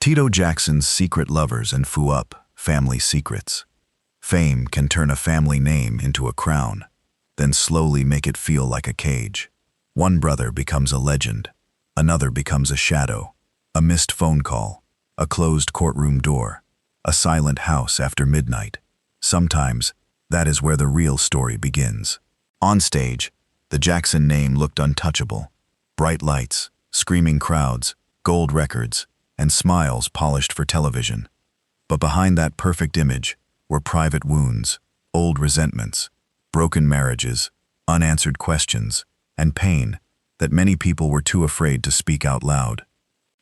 Tito Jackson's secret lovers and up family secrets. Fame can turn a family name into a crown, then slowly make it feel like a cage. One brother becomes a legend, another becomes a shadow, a missed phone call, a closed courtroom door, a silent house after midnight. Sometimes, that is where the real story begins. On stage, the Jackson name looked untouchable. Bright lights, screaming crowds, gold records, and smiles polished for television. But behind that perfect image were private wounds, old resentments, broken marriages, unanswered questions, and pain that many people were too afraid to speak out loud.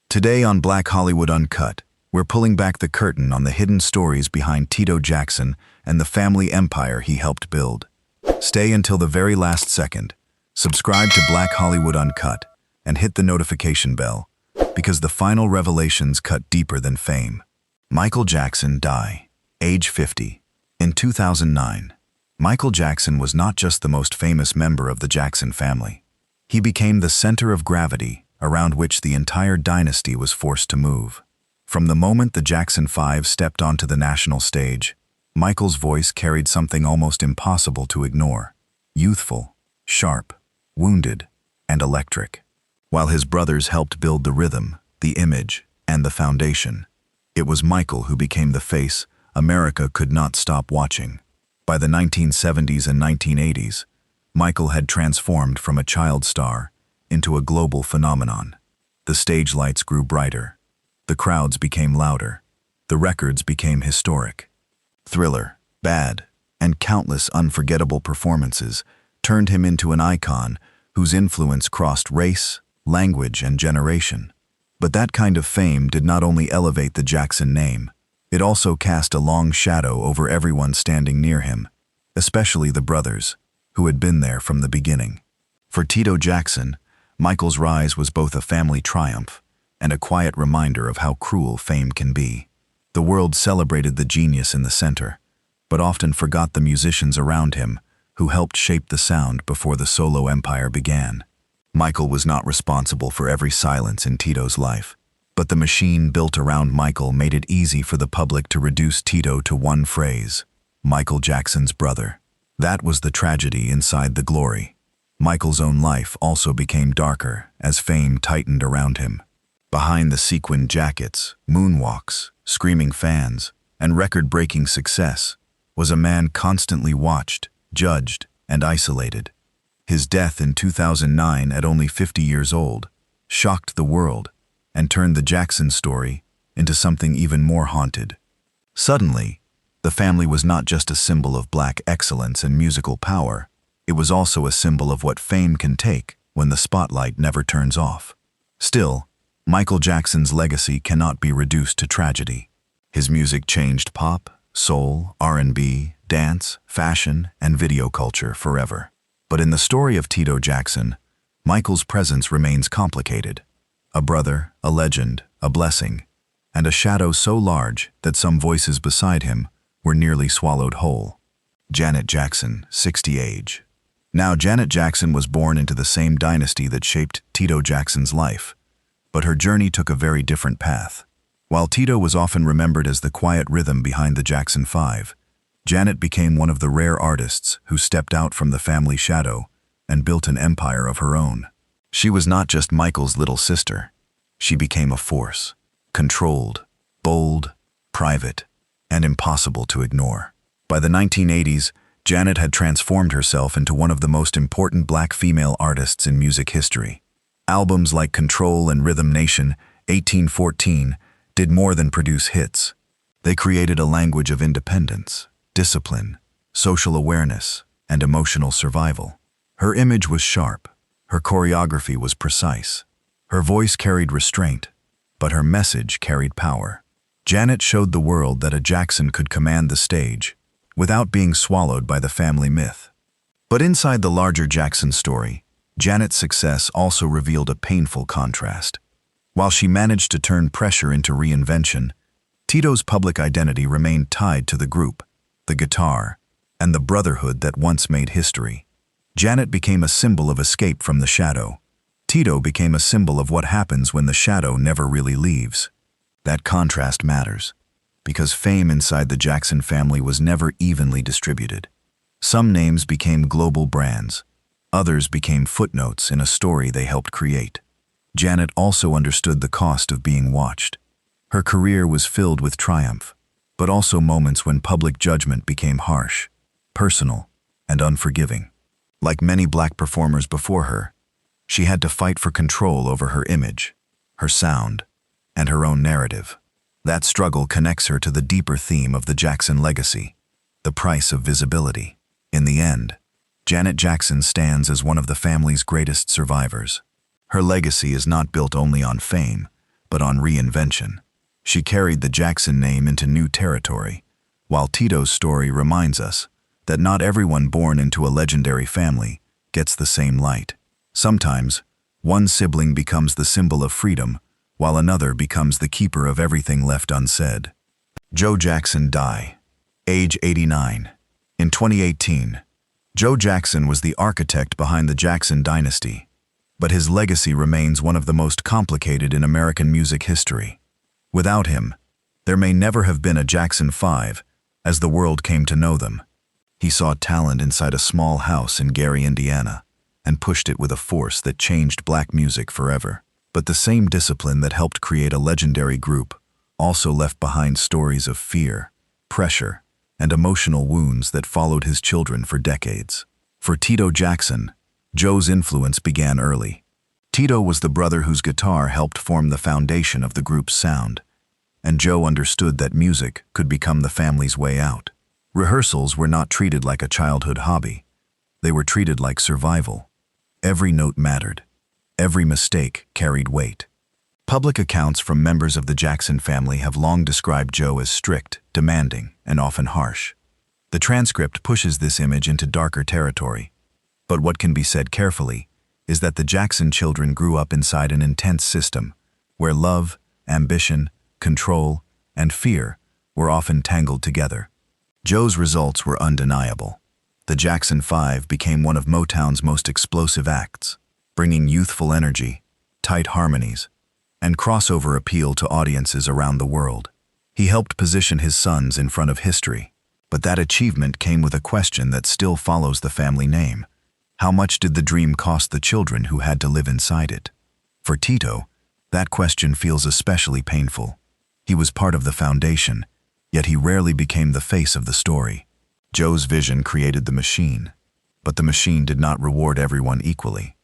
Today on Black Hollywood Uncut, we're pulling back the curtain on the hidden stories behind Tito Jackson and the family empire he helped build. Stay until the very last second, subscribe to Black Hollywood Uncut, and hit the notification bell, because the final revelations cut deeper than fame. Michael Jackson died, age 50, in 2009. Michael Jackson was not just the most famous member of the Jackson family. He became the center of gravity around which the entire dynasty was forced to move. From the moment the Jackson 5 stepped onto the national stage, Michael's voice carried something almost impossible to ignore. Youthful, sharp, wounded, and electric. While his brothers helped build the rhythm, the image, and the foundation, it was Michael who became the face America could not stop watching. By the 1970s and 1980s, Michael had transformed from a child star into a global phenomenon. The stage lights grew brighter. The crowds became louder. The records became historic. Thriller, Bad, and countless unforgettable performances turned him into an icon whose influence crossed race, language, and generation. But that kind of fame did not only elevate the Jackson name, it also cast a long shadow over everyone standing near him, especially the brothers, who had been there from the beginning. For Tito Jackson, Michael's rise was both a family triumph and a quiet reminder of how cruel fame can be. The world celebrated the genius in the center, but often forgot the musicians around him who helped shape the sound before the solo empire began. Michael was not responsible for every silence in Tito's life, but the machine built around Michael made it easy for the public to reduce Tito to one phrase: Michael Jackson's brother. That was the tragedy inside the glory. Michael's own life also became darker as fame tightened around him. Behind the sequined jackets, moonwalks, screaming fans, and record-breaking success was a man constantly watched, judged, and isolated. His death in 2009 at only 50 years old shocked the world and turned the Jackson story into something even more haunted. Suddenly, the family was not just a symbol of black excellence and musical power, it was also a symbol of what fame can take when the spotlight never turns off. Still, Michael Jackson's legacy cannot be reduced to tragedy. His music changed pop, soul, R&B, dance, fashion, and video culture forever. But in the story of Tito Jackson, Michael's presence remains complicated. A brother, a legend, a blessing, and a shadow so large that some voices beside him were nearly swallowed whole. Janet Jackson, 60 age. Now, Janet Jackson was born into the same dynasty that shaped Tito Jackson's life, but her journey took a very different path. While Tito was often remembered as the quiet rhythm behind the Jackson 5, Janet became one of the rare artists who stepped out from the family shadow and built an empire of her own. She was not just Michael's little sister. She became a force, controlled, bold, private, and impossible to ignore. By the 1980s, Janet had transformed herself into one of the most important black female artists in music history. Albums like Control and Rhythm Nation, 1814, did more than produce hits. They created a language of independence, discipline, social awareness, and emotional survival. Her image was sharp. Her choreography was precise. Her voice carried restraint, but her message carried power. Janet showed the world that a Jackson could command the stage without being swallowed by the family myth. But inside the larger Jackson story, Janet's success also revealed a painful contrast. While she managed to turn pressure into reinvention, Tito's public identity remained tied to the group, the guitar, and the brotherhood that once made history. Janet became a symbol of escape from the shadow. Tito became a symbol of what happens when the shadow never really leaves. That contrast matters, because fame inside the Jackson family was never evenly distributed. Some names became global brands. Others became footnotes in a story they helped create. Janet also understood the cost of being watched. Her career was filled with triumph, but also moments when public judgment became harsh, personal, and unforgiving. Like many black performers before her, she had to fight for control over her image, her sound, and her own narrative. That struggle connects her to the deeper theme of the Jackson legacy, the price of visibility. In the end, Janet Jackson stands as one of the family's greatest survivors. Her legacy is not built only on fame, but on reinvention. She carried the Jackson name into new territory, while Tito's story reminds us that not everyone born into a legendary family gets the same light. Sometimes, one sibling becomes the symbol of freedom, while another becomes the keeper of everything left unsaid. Joe Jackson died, age 89. In 2018, Joe Jackson was the architect behind the Jackson dynasty, but his legacy remains one of the most complicated in American music history. Without him, there may never have been a Jackson 5, as the world came to know them. He saw talent inside a small house in Gary, Indiana, and pushed it with a force that changed black music forever. But the same discipline that helped create a legendary group also left behind stories of fear, pressure, and emotional wounds that followed his children for decades. For Tito Jackson, Joe's influence began early. Tito was the brother whose guitar helped form the foundation of the group's sound, and Joe understood that music could become the family's way out. Rehearsals were not treated like a childhood hobby. They were treated like survival. Every note mattered. Every mistake carried weight. Public accounts from members of the Jackson family have long described Joe as strict, demanding, and often harsh. The transcript pushes this image into darker territory. But what can be said carefully is that the Jackson children grew up inside an intense system where love, ambition, control, and fear were often tangled together. Joe's results were undeniable. The Jackson 5 became one of Motown's most explosive acts, bringing youthful energy, tight harmonies, and crossover appeal to audiences around the world. He helped position his sons in front of history, but that achievement came with a question that still follows the family name. How much did the dream cost the children who had to live inside it? For Tito, that question feels especially painful. He was part of the foundation, yet he rarely became the face of the story. Joe's vision created the machine, but the machine did not reward everyone equally.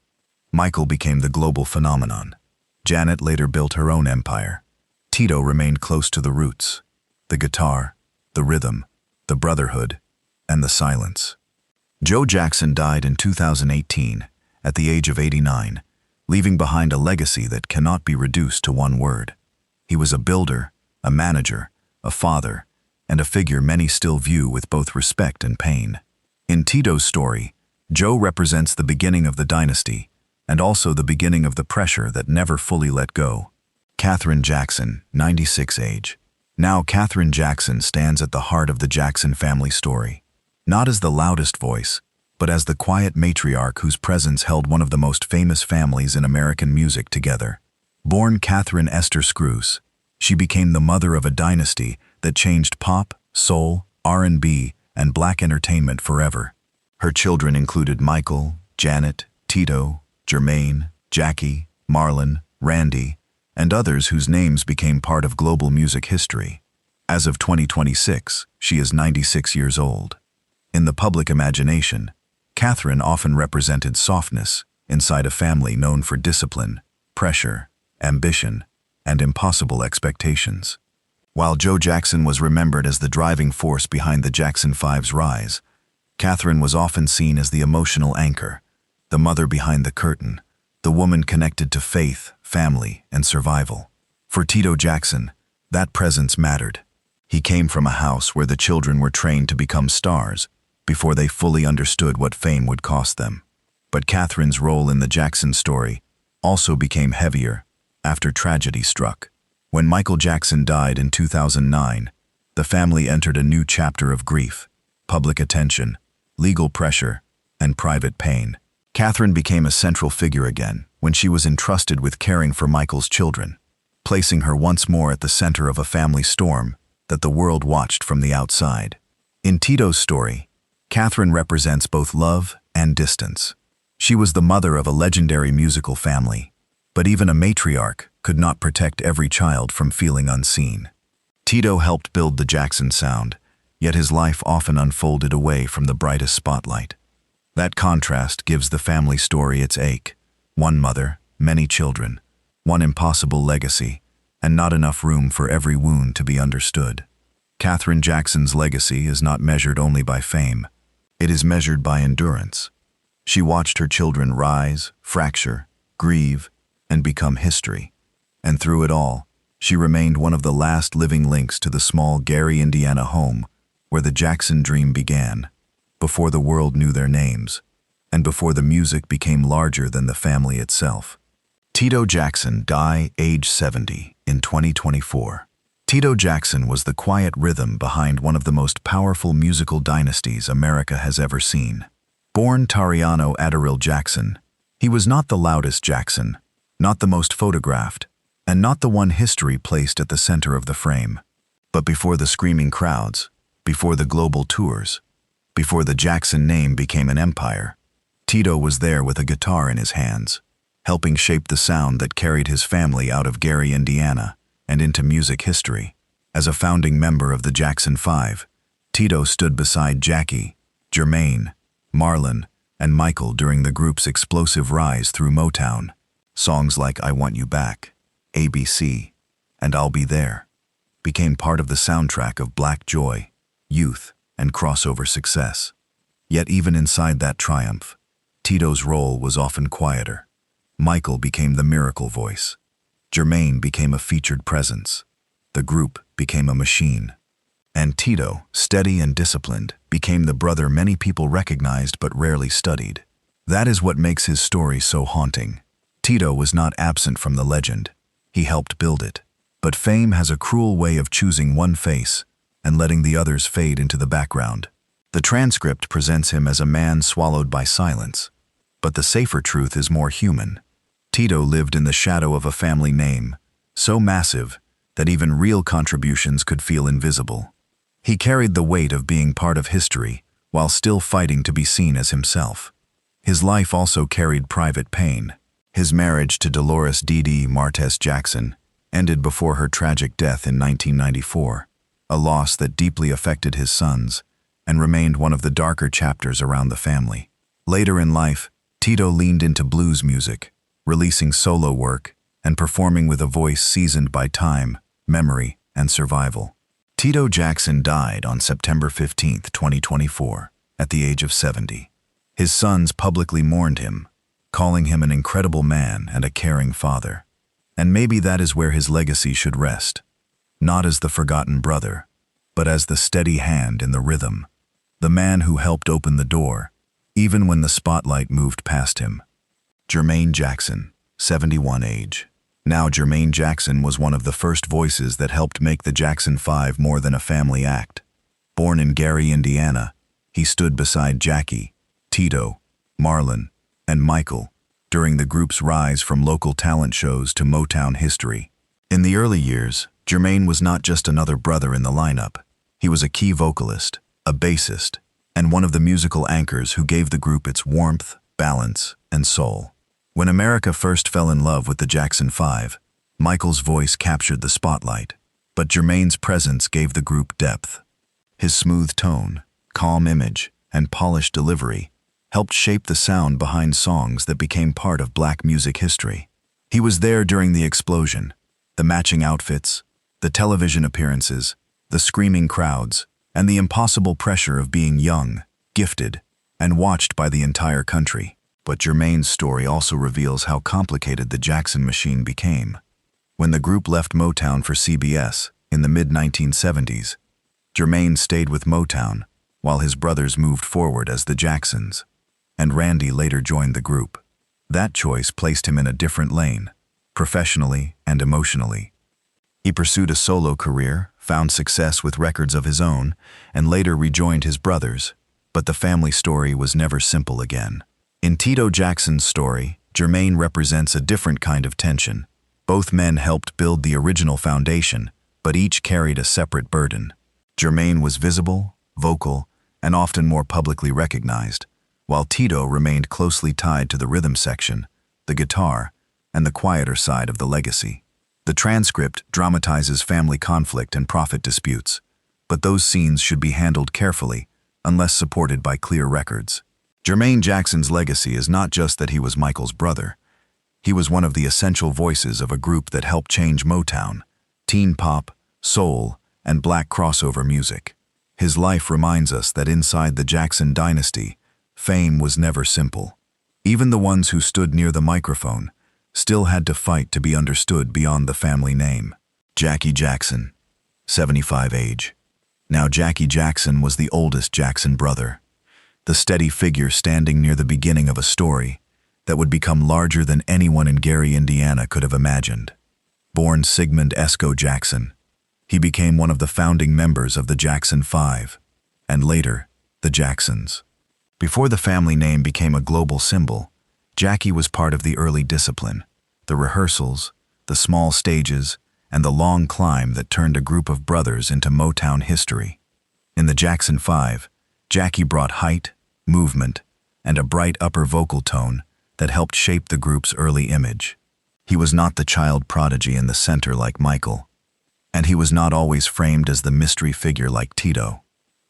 Michael became the global phenomenon. Janet later built her own empire. Tito remained close to the roots, the guitar, the rhythm, the brotherhood, and the silence. Joe Jackson died in 2018 at the age of 89, leaving behind a legacy that cannot be reduced to one word. He was a builder, a manager, a father, and a figure many still view with both respect and pain. In Tito's story, Joe represents the beginning of the dynasty, and also the beginning of the pressure that never fully let go. Katherine Jackson, 96 age. Now Katherine Jackson stands at the heart of the Jackson family story, not as the loudest voice, but as the quiet matriarch whose presence held one of the most famous families in American music together. Born Catherine Esther Screws, she became the mother of a dynasty that changed pop, soul, R&B, and black entertainment forever. Her children included Michael, Janet, Tito, Jermaine, Jackie, Marlon, Randy, and others whose names became part of global music history. As of 2026, she is 96 years old. In the public imagination, Catherine often represented softness inside a family known for discipline, pressure, ambition, and impossible expectations. While Joe Jackson was remembered as the driving force behind the Jackson 5's rise, Catherine was often seen as the emotional anchor, the mother behind the curtain, the woman connected to faith, family, and survival. For Tito Jackson, that presence mattered. He came from a house where the children were trained to become stars before they fully understood what fame would cost them. But Catherine's role in the Jackson story also became heavier after tragedy struck. When Michael Jackson died in 2009, the family entered a new chapter of grief, public attention, legal pressure, and private pain. Catherine became a central figure again when she was entrusted with caring for Michael's children. placing her once more at the center of a family storm that the world watched from the outside. In Tito's story, Catherine represents both love and distance. She was the mother of a legendary musical family, but even a matriarch could not protect every child from feeling unseen. Tito helped build the Jackson sound, yet his life often unfolded away from the brightest spotlight. That contrast gives the family story its ache. One mother, many children, one impossible legacy, and not enough room for every wound to be understood. Catherine Jackson's legacy is not measured only by fame. It is measured by endurance. She watched her children rise, fracture, grieve, and become history. And through it all, she remained one of the last living links to the small Gary, Indiana home where the Jackson dream began, before the world knew their names, and before the music became larger than the family itself. Tito Jackson died age 70 in 2024. Tito Jackson was the quiet rhythm behind one of the most powerful musical dynasties America has ever seen. Born Tariano Adderall Jackson, he was not the loudest Jackson, not the most photographed, and not the one history placed at the center of the frame. But before the screaming crowds, before the global tours, before the Jackson name became an empire, Tito was there with a guitar in his hands, helping shape the sound that carried his family out of Gary, Indiana, and into music history. As a founding member of the Jackson 5, Tito stood beside Jackie, Jermaine, Marlon, and Michael during the group's explosive rise through Motown. Songs like I Want You Back, ABC, and I'll Be There became part of the soundtrack of Black joy, youth, and crossover success. Yet even inside that triumph, Tito's role was often quieter. Michael became the miracle voice. Jermaine became a featured presence. The group became a machine. And Tito, steady and disciplined, became the brother many people recognized but rarely studied. That is what makes his story so haunting. Tito was not absent from the legend. He helped build it. But fame has a cruel way of choosing one face and letting the others fade into the background. The transcript presents him as a man swallowed by silence. But the safer truth is more human. Tito lived in the shadow of a family name, so massive that even real contributions could feel invisible. He carried the weight of being part of history while still fighting to be seen as himself. His life also carried private pain. His marriage to Dolores Dee Martez Jackson ended before her tragic death in 1994, a loss that deeply affected his sons and remained one of the darker chapters around the family. Later in life, Tito leaned into blues music, releasing solo work and performing with a voice seasoned by time, memory, and survival. Tito Jackson died on September 15, 2024, at the age of 70. His sons publicly mourned him, calling him an incredible man and a caring father. And maybe that is where his legacy should rest, not as the forgotten brother, but as the steady hand in the rhythm, the man who helped open the door, even when the spotlight moved past him. Jermaine Jackson, 71 age. Now Jermaine Jackson was one of the first voices that helped make the Jackson 5 more than a family act. Born in Gary, Indiana, he stood beside Jackie, Tito, Marlon, and Michael during the group's rise from local talent shows to Motown history. In the early years, Jermaine was not just another brother in the lineup. He was a key vocalist, a bassist, and one of the musical anchors who gave the group its warmth, balance, and soul. When America first fell in love with the Jackson 5, Michael's voice captured the spotlight, but Jermaine's presence gave the group depth. His smooth tone, calm image, and polished delivery helped shape the sound behind songs that became part of Black music history. He was there during the explosion, the matching outfits, the television appearances, the screaming crowds, and the impossible pressure of being young, gifted, and watched by the entire country. But Jermaine's story also reveals how complicated the Jackson machine became. When the group left Motown for CBS in the mid-1970s, Jermaine stayed with Motown while his brothers moved forward as the Jacksons, and Randy later joined the group. That choice placed him in a different lane, professionally and emotionally. He pursued a solo career, found success with records of his own, and later rejoined his brothers, but the family story was never simple again. In Tito Jackson's story, Jermaine represents a different kind of tension. Both men helped build the original foundation, but each carried a separate burden. Jermaine was visible, vocal, and often more publicly recognized, while Tito remained closely tied to the rhythm section, the guitar, and the quieter side of the legacy. The transcript dramatizes family conflict and profit disputes, but those scenes should be handled carefully, unless supported by clear records. Jermaine Jackson's legacy is not just that he was Michael's brother. He was one of the essential voices of a group that helped change Motown, teen pop, soul, and black crossover music. His life reminds us that inside the Jackson dynasty, fame was never simple. Even the ones who stood near the microphone still had to fight to be understood beyond the family name. Jackie Jackson, 75 age. Now Jackie Jackson was the oldest Jackson brother, the steady figure standing near the beginning of a story that would become larger than anyone in Gary, Indiana could have imagined. Born Sigmund Esco Jackson, he became one of the founding members of the Jackson 5, and later, the Jacksons. Before the family name became a global symbol, Jackie was part of the early discipline, the rehearsals, the small stages, and the long climb that turned a group of brothers into Motown history. In the Jackson 5, Jackie brought height, movement, and a bright upper vocal tone that helped shape the group's early image. He was not the child prodigy in the center like Michael, and he was not always framed as the mystery figure like Tito.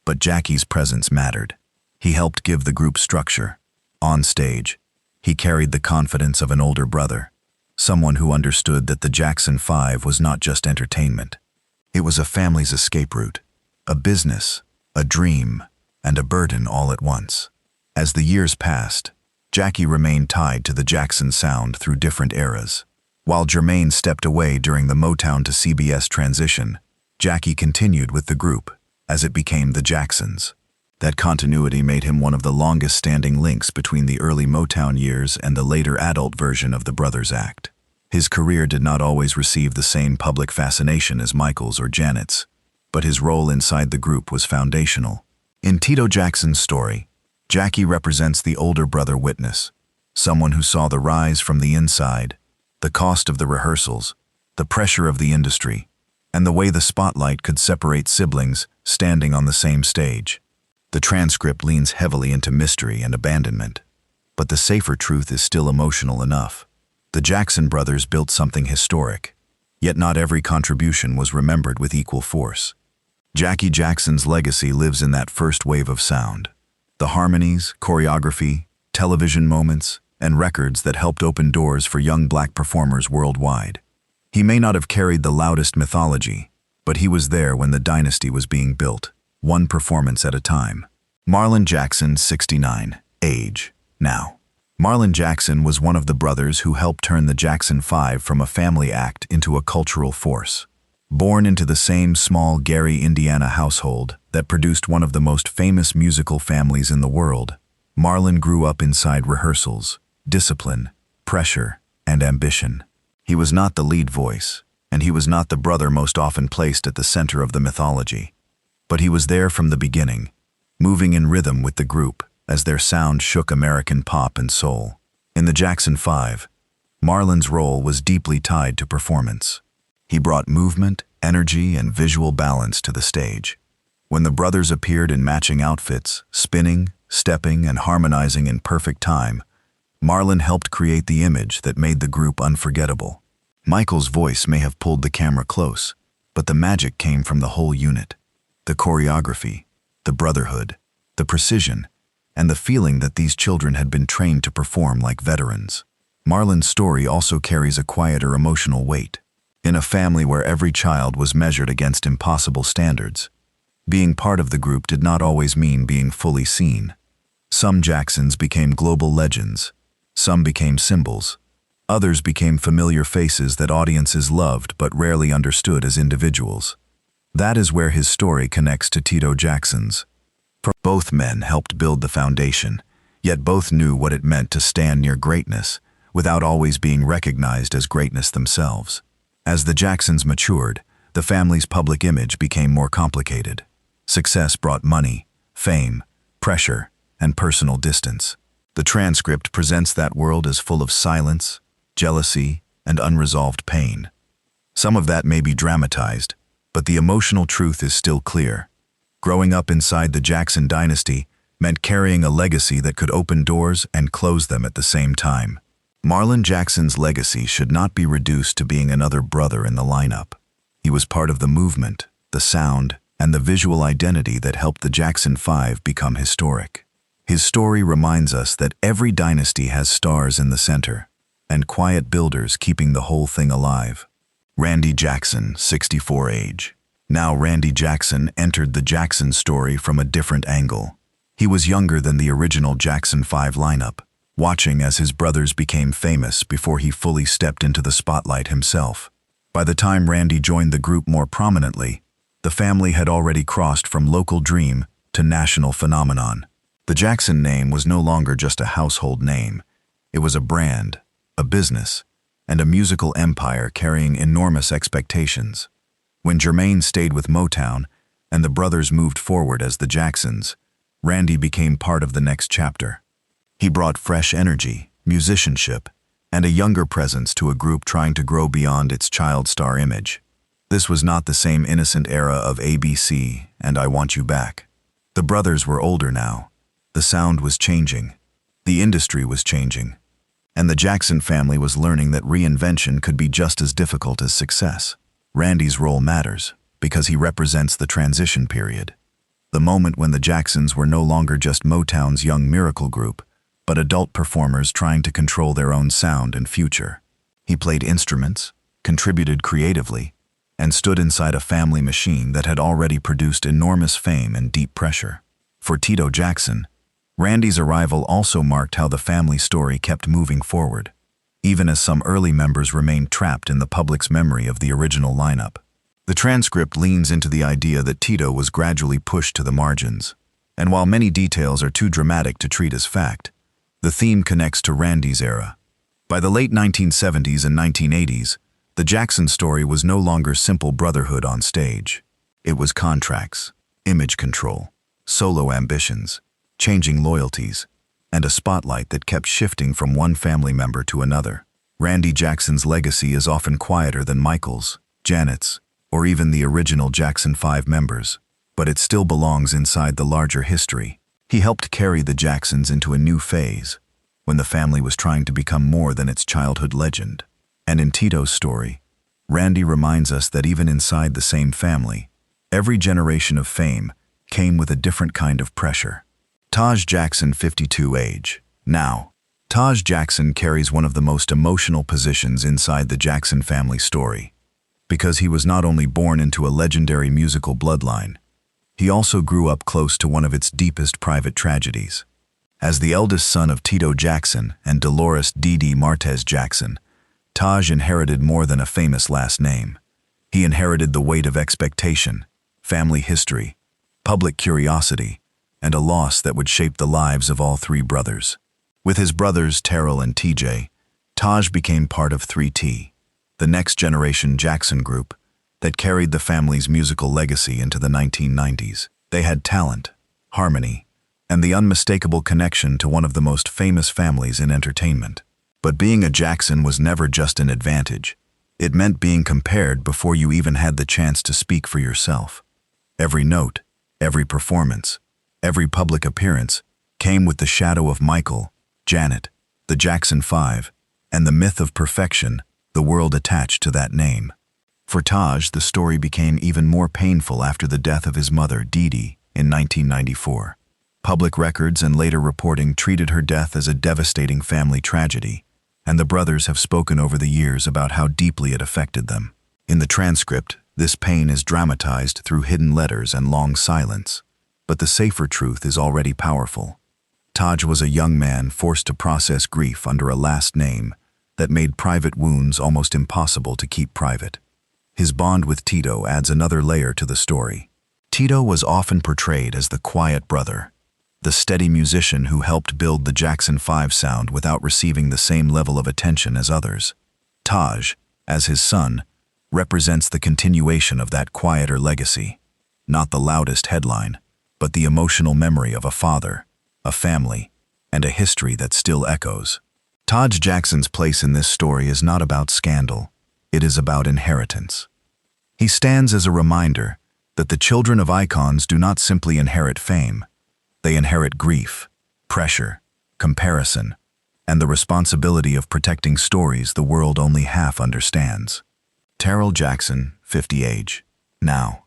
But Jackie's presence mattered. He helped give the group structure. On stage, he carried the confidence of an older brother, someone who understood that the Jackson 5 was not just entertainment. It was a family's escape route, a business, a dream, and a burden all at once. As the years passed, Jackie remained tied to the Jackson sound through different eras. While Jermaine stepped away during the Motown to CBS transition, Jackie continued with the group as it became the Jacksons. That continuity made him one of the longest-standing links between the early Motown years and the later adult version of the Brothers Act. His career did not always receive the same public fascination as Michael's or Janet's, but his role inside the group was foundational. In Tito Jackson's story, Jackie represents the older brother witness, someone who saw the rise from the inside, the cost of the rehearsals, the pressure of the industry, and the way the spotlight could separate siblings standing on the same stage. The transcript leans heavily into mystery and abandonment, but the safer truth is still emotional enough. The Jackson brothers built something historic, yet not every contribution was remembered with equal force. Jackie Jackson's legacy lives in that first wave of sound. The harmonies, choreography, television moments, and records that helped open doors for young black performers worldwide. He may not have carried the loudest mythology, but he was there when the dynasty was being built, one performance at a time. Marlon Jackson, 69, age, now. Marlon Jackson was one of the brothers who helped turn the Jackson 5 from a family act into a cultural force. Born into the same small Gary, Indiana household that produced one of the most famous musical families in the world, Marlon grew up inside rehearsals, discipline, pressure, and ambition. He was not the lead voice, and he was not the brother most often placed at the center of the mythology. But he was there from the beginning, moving in rhythm with the group as their sound shook American pop and soul. In the Jackson 5, Marlon's role was deeply tied to performance. He brought movement, energy, and visual balance to the stage. When the brothers appeared in matching outfits, spinning, stepping, and harmonizing in perfect time, Marlon helped create the image that made the group unforgettable. Michael's voice may have pulled the camera close, but the magic came from the whole unit. The choreography, the brotherhood, the precision, and the feeling that these children had been trained to perform like veterans. Marlon's story also carries a quieter emotional weight. In a family where every child was measured against impossible standards, being part of the group did not always mean being fully seen. Some Jacksons became global legends, some became symbols, others became familiar faces that audiences loved but rarely understood as individuals. That is where his story connects to Tito Jackson's. Both men helped build the foundation, yet both knew what it meant to stand near greatness without always being recognized as greatness themselves. As the Jacksons matured, the family's public image became more complicated. Success brought money, fame, pressure, and personal distance. The transcript presents that world as full of silence, jealousy, and unresolved pain. Some of that may be dramatized, but the emotional truth is still clear. Growing up inside the Jackson dynasty meant carrying a legacy that could open doors and close them at the same time. Marlon Jackson's legacy should not be reduced to being another brother in the lineup. He was part of the movement, the sound, and the visual identity that helped the Jackson 5 become historic. His story reminds us that every dynasty has stars in the center, and quiet builders keeping the whole thing alive. Randy Jackson, 64 age. Now Randy Jackson entered the Jackson story from a different angle. He was younger than the original Jackson 5 lineup, watching as his brothers became famous before he fully stepped into the spotlight himself. By the time Randy joined the group more prominently, the family had already crossed from local dream to national phenomenon. The Jackson name was no longer just a household name. It was a brand, a business, and a musical empire carrying enormous expectations. When Jermaine stayed with Motown and the brothers moved forward as the Jacksons, Randy became part of the next chapter. He brought fresh energy, musicianship, and a younger presence to a group trying to grow beyond its child star image. This was not the same innocent era of ABC and I Want You Back. The brothers were older now. The sound was changing. The industry was changing. And the Jackson family was learning that reinvention could be just as difficult as success. Randy's role matters because he represents the transition period. The moment when the Jacksons were no longer just Motown's young miracle group, but adult performers trying to control their own sound and future. He played instruments, contributed creatively, and stood inside a family machine that had already produced enormous fame and deep pressure. For Tito Jackson, Randy's arrival also marked how the family story kept moving forward, even as some early members remained trapped in the public's memory of the original lineup. The transcript leans into the idea that Tito was gradually pushed to the margins, and while many details are too dramatic to treat as fact, the theme connects to Randy's era. By the late 1970s and 1980s, the Jackson story was no longer simple brotherhood on stage. It was contracts, image control, solo ambitions, changing loyalties, and a spotlight that kept shifting from one family member to another. Randy Jackson's legacy is often quieter than Michael's, Janet's, or even the original Jackson 5 members, but it still belongs inside the larger history. He helped carry the Jacksons into a new phase, when the family was trying to become more than its childhood legend. And in Tito's story, Randy reminds us that even inside the same family, every generation of fame came with a different kind of pressure. Taj Jackson, 52 age. Now, Taj Jackson carries one of the most emotional positions inside the Jackson family story, because he was not only born into a legendary musical bloodline, he also grew up close to one of its deepest private tragedies. As the eldest son of Tito Jackson and Dolores Dee Martez Jackson, Taj inherited more than a famous last name. He inherited the weight of expectation, family history, public curiosity, and a loss that would shape the lives of all three brothers. With his brothers Terrell and TJ, Taj became part of 3T, the next generation Jackson group that carried the family's musical legacy into the 1990s. They had talent, harmony, and the unmistakable connection to one of the most famous families in entertainment. But being a Jackson was never just an advantage. It meant being compared before you even had the chance to speak for yourself. Every note, every performance, every public appearance came with the shadow of Michael, Janet, the Jackson 5, and the myth of perfection the world attached to that name. For Taj, the story became even more painful after the death of his mother, Dee Dee, in 1994. Public records and later reporting treated her death as a devastating family tragedy, and the brothers have spoken over the years about how deeply it affected them. In the transcript, this pain is dramatized through hidden letters and long silence, but the safer truth is already powerful. Taj was a young man forced to process grief under a last name that made private wounds almost impossible to keep private. His bond with Tito adds another layer to the story. Tito was often portrayed as the quiet brother, the steady musician who helped build the Jackson 5 sound without receiving the same level of attention as others. Taj, as his son, represents the continuation of that quieter legacy, not the loudest headline, but the emotional memory of a father, a family, and a history that still echoes. Taj Jackson's place in this story is not about scandal, it is about inheritance. He stands as a reminder that the children of icons do not simply inherit fame, they inherit grief, pressure, comparison, and the responsibility of protecting stories the world only half understands. Terrell Jackson, 50 age. Now.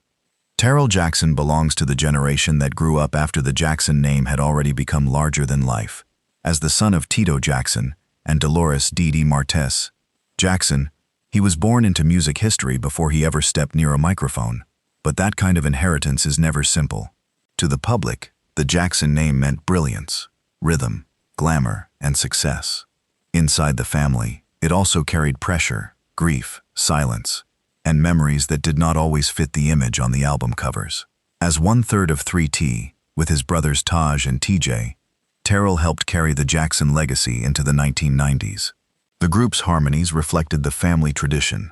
Terrell Jackson belongs to the generation that grew up after the Jackson name had already become larger than life. As the son of Tito Jackson and Dolores Dee Martez Jackson, he was born into music history before he ever stepped near a microphone. But that kind of inheritance is never simple. To the public, the Jackson name meant brilliance, rhythm, glamour, and success. Inside the family, it also carried pressure, grief, silence, and memories that did not always fit the image on the album covers. As one-third of 3T, with his brothers Taj and TJ, Terrell helped carry the Jackson legacy into the 1990s. The group's harmonies reflected the family tradition,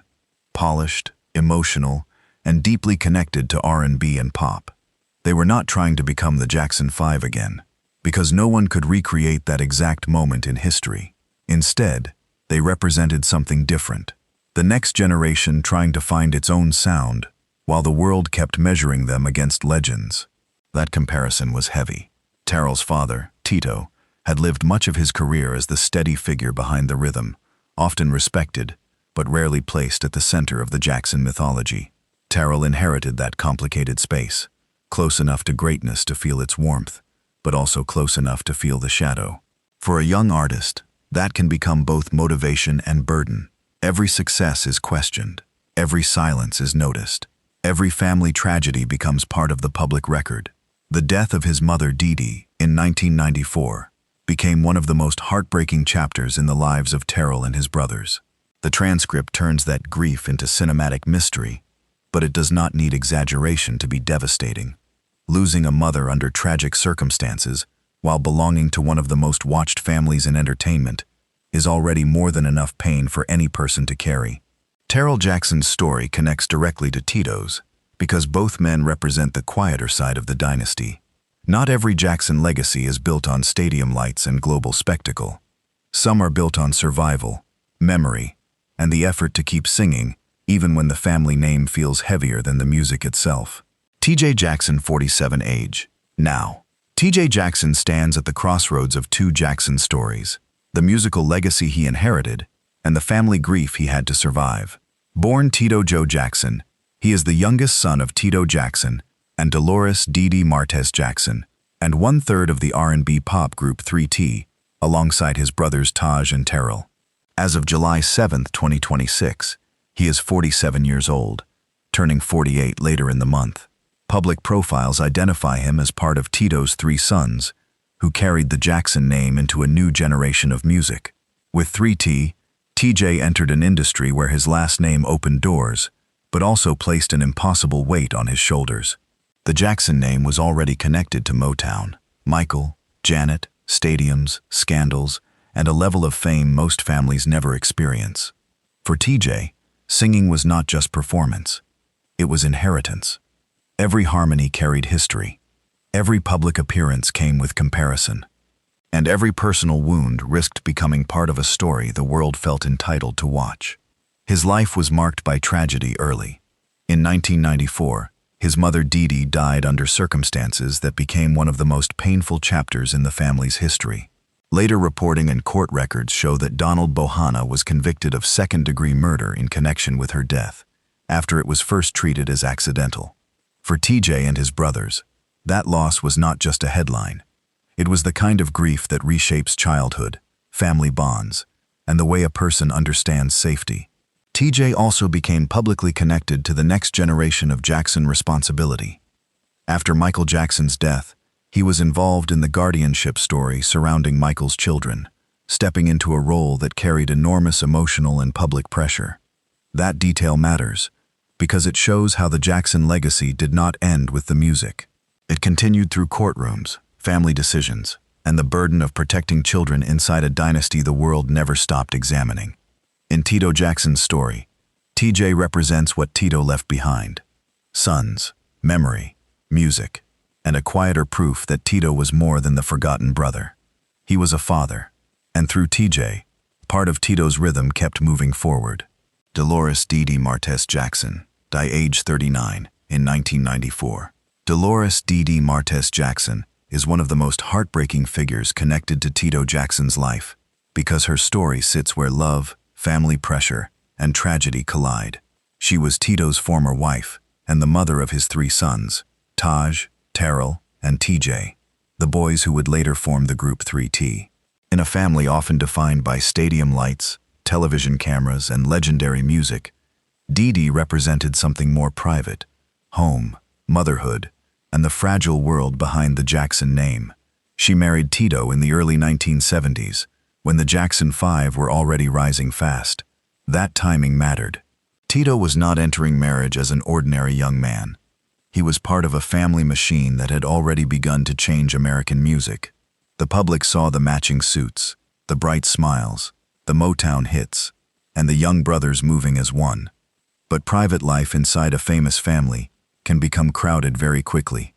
polished, emotional, and deeply connected to R&B and pop. They were not trying to become the Jackson 5 again, because no one could recreate that exact moment in history. Instead, they represented something different, the next generation trying to find its own sound, while the world kept measuring them against legends. That comparison was heavy. Terrell's father, Tito, had lived much of his career as the steady figure behind the rhythm, often respected, but rarely placed at the center of the Jackson mythology. Terrell inherited that complicated space, close enough to greatness to feel its warmth, but also close enough to feel the shadow. For a young artist, that can become both motivation and burden. Every success is questioned. Every silence is noticed. Every family tragedy becomes part of the public record. The death of his mother, Dee Dee, in 1994, became one of the most heartbreaking chapters in the lives of Terrell and his brothers. The transcript turns that grief into cinematic mystery, but it does not need exaggeration to be devastating. Losing a mother under tragic circumstances, while belonging to one of the most watched families in entertainment, is already more than enough pain for any person to carry. Terrell Jackson's story connects directly to Tito's, because both men represent the quieter side of the dynasty. Not every Jackson legacy is built on stadium lights and global spectacle. Some are built on survival, memory, and the effort to keep singing, even when the family name feels heavier than the music itself. TJ Jackson, 47 age. Now. TJ Jackson stands at the crossroads of two Jackson stories, the musical legacy he inherited and the family grief he had to survive. Born Tito Joe Jackson, he is the youngest son of Tito Jackson and Dolores Dee Martez Jackson, and one-third of the R&B pop group 3T, alongside his brothers Taj and Terrell. As of July 7, 2026, he is 47 years old, turning 48 later in the month. Public profiles identify him as part of Tito's three sons, who carried the Jackson name into a new generation of music. With 3T, TJ entered an industry where his last name opened doors, but also placed an impossible weight on his shoulders. The Jackson name was already connected to Motown, Michael, Janet, stadiums, scandals, and a level of fame most families never experience. For TJ, singing was not just performance, it was inheritance. Every harmony carried history. Every public appearance came with comparison. And every personal wound risked becoming part of a story the world felt entitled to watch. His life was marked by tragedy early. In 1994, his mother Dee Dee died under circumstances that became one of the most painful chapters in the family's history. Later reporting and court records show that Donald Bohanna was convicted of second-degree murder in connection with her death, after it was first treated as accidental. For TJ and his brothers, that loss was not just a headline. It was the kind of grief that reshapes childhood, family bonds, and the way a person understands safety. TJ also became publicly connected to the next generation of Jackson responsibility. After Michael Jackson's death, he was involved in the guardianship story surrounding Michael's children, stepping into a role that carried enormous emotional and public pressure. That detail matters, because it shows how the Jackson legacy did not end with the music. It continued through courtrooms, family decisions, and the burden of protecting children inside a dynasty the world never stopped examining. In Tito Jackson's story, TJ represents what Tito left behind: sons, memory, music, and a quieter proof that Tito was more than the forgotten brother. He was a father, and through TJ, Part of Tito's rhythm kept moving forward. Dolores Dee Martez Jackson, died age 39, in 1994. Dolores Dee Martez Jackson is one of the most heartbreaking figures connected to Tito Jackson's life, because her story sits where love, family pressure, and tragedy collide. She was Tito's former wife and the mother of his 3 sons, Taj, Terrell, and TJ, the boys who would later form the group 3T. In a family often defined by stadium lights, television cameras, and legendary music, Dee represented something more private: home, motherhood, and the fragile world behind the Jackson name. She married Tito in the early 1970s, when the Jackson 5 were already rising fast. That timing mattered. Tito was not entering marriage as an ordinary young man. He was part of a family machine that had already begun to change American music. The public saw the matching suits, the bright smiles, the Motown hits, and the young brothers moving as one. But private life inside a famous family can become crowded very quickly.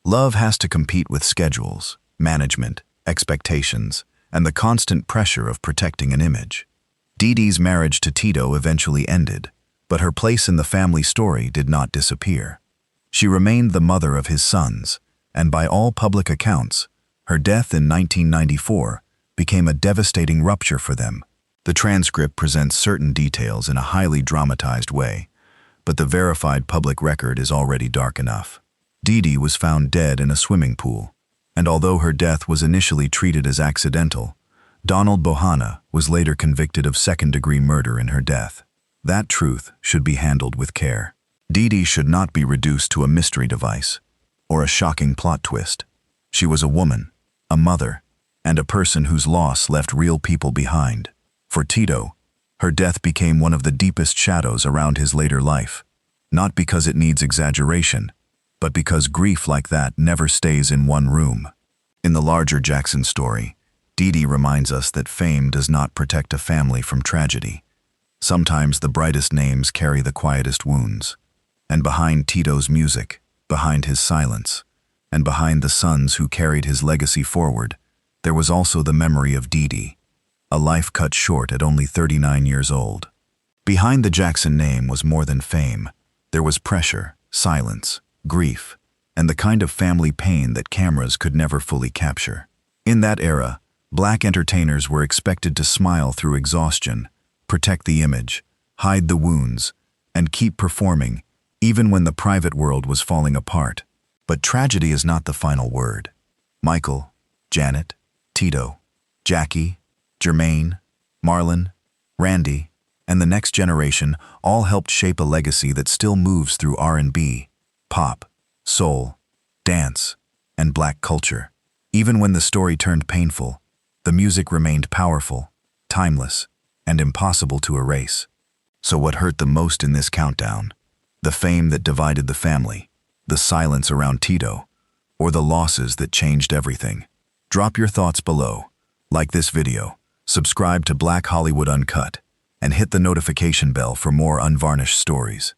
Love has to compete with schedules, management, expectations, and the constant pressure of protecting an image. Dee's marriage to Tito eventually ended, but her place in the family story did not disappear. She remained the mother of his sons, and by all public accounts, her death in 1994 became a devastating rupture for them. The transcript presents certain details in a highly dramatized way, but the verified public record is already dark enough. Dee was found dead in a swimming pool, and although her death was initially treated as accidental, Donald Bohanna was later convicted of second-degree murder in her death. That truth should be handled with care. Dee should not be reduced to a mystery device or a shocking plot twist. She was a woman, a mother, and a person whose loss left real people behind. For Tito, her death became one of the deepest shadows around his later life, not because it needs exaggeration, but because grief like that never stays in one room. In the larger Jackson story, Dee reminds us that fame does not protect a family from tragedy. Sometimes the brightest names carry the quietest wounds. And behind Tito's music, behind his silence, and behind the sons who carried his legacy forward, there was also the memory of Dee, a life cut short at only 39 years old. Behind the Jackson name was more than fame. There was pressure, silence, grief, and the kind of family pain that cameras could never fully capture. In that era, Black entertainers were expected to smile through exhaustion, protect the image, hide the wounds, and keep performing, even when the private world was falling apart. But tragedy is not the final word. Michael, Janet, Tito, Jackie, Jermaine, Marlon, Randy, and the next generation all helped shape a legacy that still moves through R&B, pop, soul, dance, and Black culture. Even when the story turned painful, the music remained powerful, timeless, and impossible to erase. So what hurt the most in this countdown? The fame that divided the family, the silence around Tito, or the losses that changed everything? Drop your thoughts below, like this video, subscribe to Black Hollywood Uncut, and hit the notification bell for more unvarnished stories.